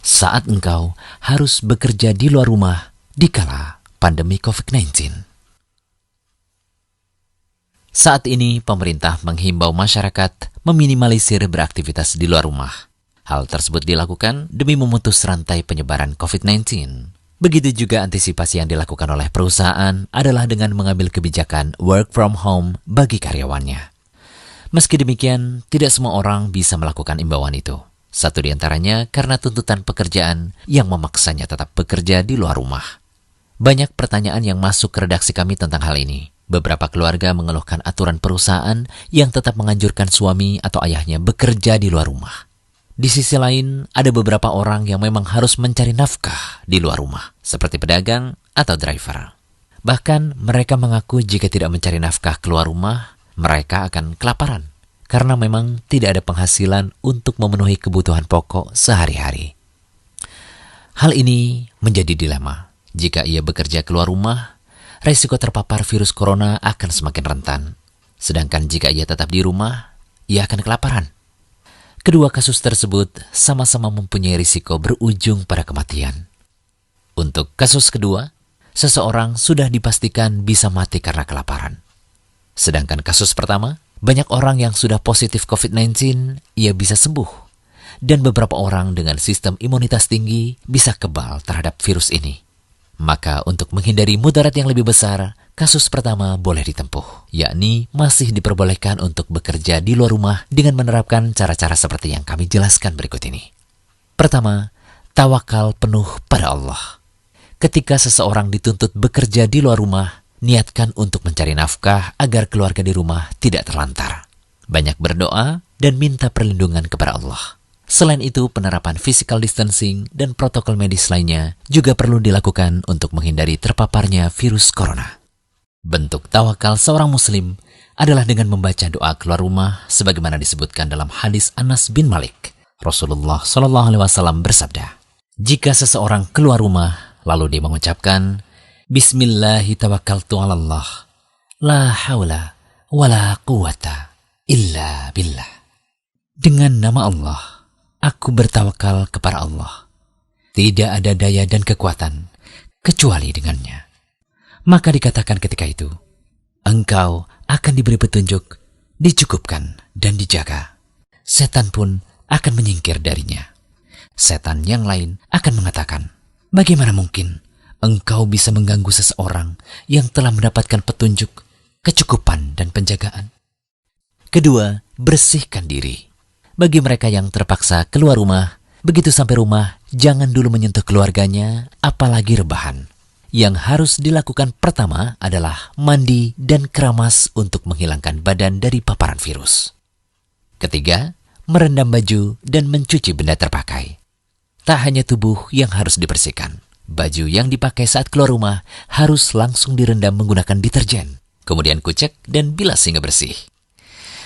saat engkau harus bekerja di luar rumah dikala pandemi COVID-19. Saat ini, pemerintah menghimbau masyarakat meminimalisir beraktivitas di luar rumah. Hal tersebut dilakukan demi memutus rantai penyebaran COVID-19. Begitu juga antisipasi yang dilakukan oleh perusahaan adalah dengan mengambil kebijakan work from home bagi karyawannya. Meski demikian, tidak semua orang bisa melakukan imbauan itu. Satu di antaranya karena tuntutan pekerjaan yang memaksanya tetap bekerja di luar rumah. Banyak pertanyaan yang masuk ke redaksi kami tentang hal ini. Beberapa keluarga mengeluhkan aturan perusahaan yang tetap menganjurkan suami atau ayahnya bekerja di luar rumah. Di sisi lain, ada beberapa orang yang memang harus mencari nafkah di luar rumah, seperti pedagang atau driver. Bahkan mereka mengaku jika tidak mencari nafkah keluar rumah, mereka akan kelaparan, karena memang tidak ada penghasilan untuk memenuhi kebutuhan pokok sehari-hari. Hal ini menjadi dilema. Jika ia bekerja keluar rumah, resiko terpapar virus corona akan semakin rentan. Sedangkan jika ia tetap di rumah, ia akan kelaparan. Kedua kasus tersebut sama-sama mempunyai risiko berujung pada kematian. Untuk kasus kedua, seseorang sudah dipastikan bisa mati karena kelaparan. Sedangkan kasus pertama, banyak orang yang sudah positif COVID-19, ia bisa sembuh. Dan beberapa orang dengan sistem imunitas tinggi bisa kebal terhadap virus ini. Maka untuk menghindari mudarat yang lebih besar, kasus pertama boleh ditempuh, yakni masih diperbolehkan untuk bekerja di luar rumah dengan menerapkan cara-cara seperti yang kami jelaskan berikut ini. Pertama, tawakal penuh pada Allah. Ketika seseorang dituntut bekerja di luar rumah, niatkan untuk mencari nafkah agar keluarga di rumah tidak terlantar. Banyak berdoa dan minta perlindungan kepada Allah. Selain itu, penerapan physical distancing dan protokol medis lainnya juga perlu dilakukan untuk menghindari terpaparnya virus corona. Bentuk tawakal seorang muslim adalah dengan membaca doa keluar rumah sebagaimana disebutkan dalam hadis Anas bin Malik. Rasulullah SAW bersabda, jika seseorang keluar rumah lalu dia mengucapkan Bismillahi tawakkaltu 'alallah, la haula wa la quwata illa billah. Dengan nama Allah, aku bertawakal kepada Allah. Tidak ada daya dan kekuatan kecuali dengannya. Maka dikatakan ketika itu, engkau akan diberi petunjuk, dicukupkan dan dijaga. Setan pun akan menyingkir darinya. Setan yang lain akan mengatakan, bagaimana mungkin engkau bisa mengganggu seseorang yang telah mendapatkan petunjuk, kecukupan dan penjagaan? Kedua, bersihkan diri. Bagi mereka yang terpaksa keluar rumah, begitu sampai rumah, jangan dulu menyentuh keluarganya, apalagi rebahan. Yang harus dilakukan pertama adalah mandi dan keramas untuk menghilangkan badan dari paparan virus. Ketiga, merendam baju dan mencuci benda terpakai. Tak hanya tubuh yang harus dibersihkan. Baju yang dipakai saat keluar rumah harus langsung direndam menggunakan deterjen, kemudian kucek dan bilas hingga bersih.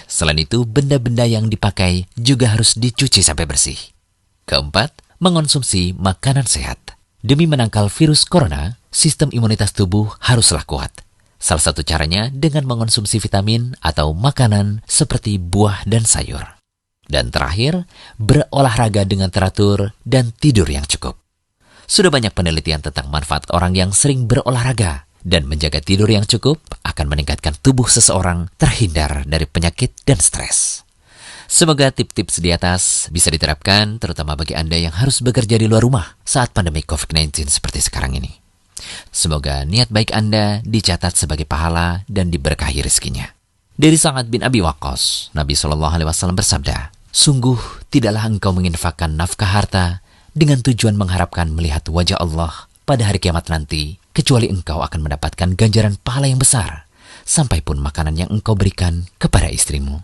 Selain itu, benda-benda yang dipakai juga harus dicuci sampai bersih. Keempat, mengonsumsi makanan sehat. Demi menangkal virus corona, sistem imunitas tubuh haruslah kuat. Salah satu caranya dengan mengonsumsi vitamin atau makanan seperti buah dan sayur. Dan terakhir, berolahraga dengan teratur dan tidur yang cukup. Sudah banyak penelitian tentang manfaat orang yang sering berolahraga. Dan menjaga tidur yang cukup akan meningkatkan tubuh seseorang terhindar dari penyakit dan stres. Semoga tips-tips di atas bisa diterapkan terutama bagi Anda yang harus bekerja di luar rumah saat pandemi COVID-19 seperti sekarang ini. Semoga niat baik Anda dicatat sebagai pahala dan diberkahi rezekinya. Dari Sa'ad bin Abi Waqqas, Nabi SAW bersabda, sungguh tidaklah engkau menginfakkan nafkah harta dengan tujuan mengharapkan melihat wajah Allah pada hari kiamat nanti, kecuali engkau akan mendapatkan ganjaran pahala yang besar, sampai pun makanan yang engkau berikan kepada istrimu.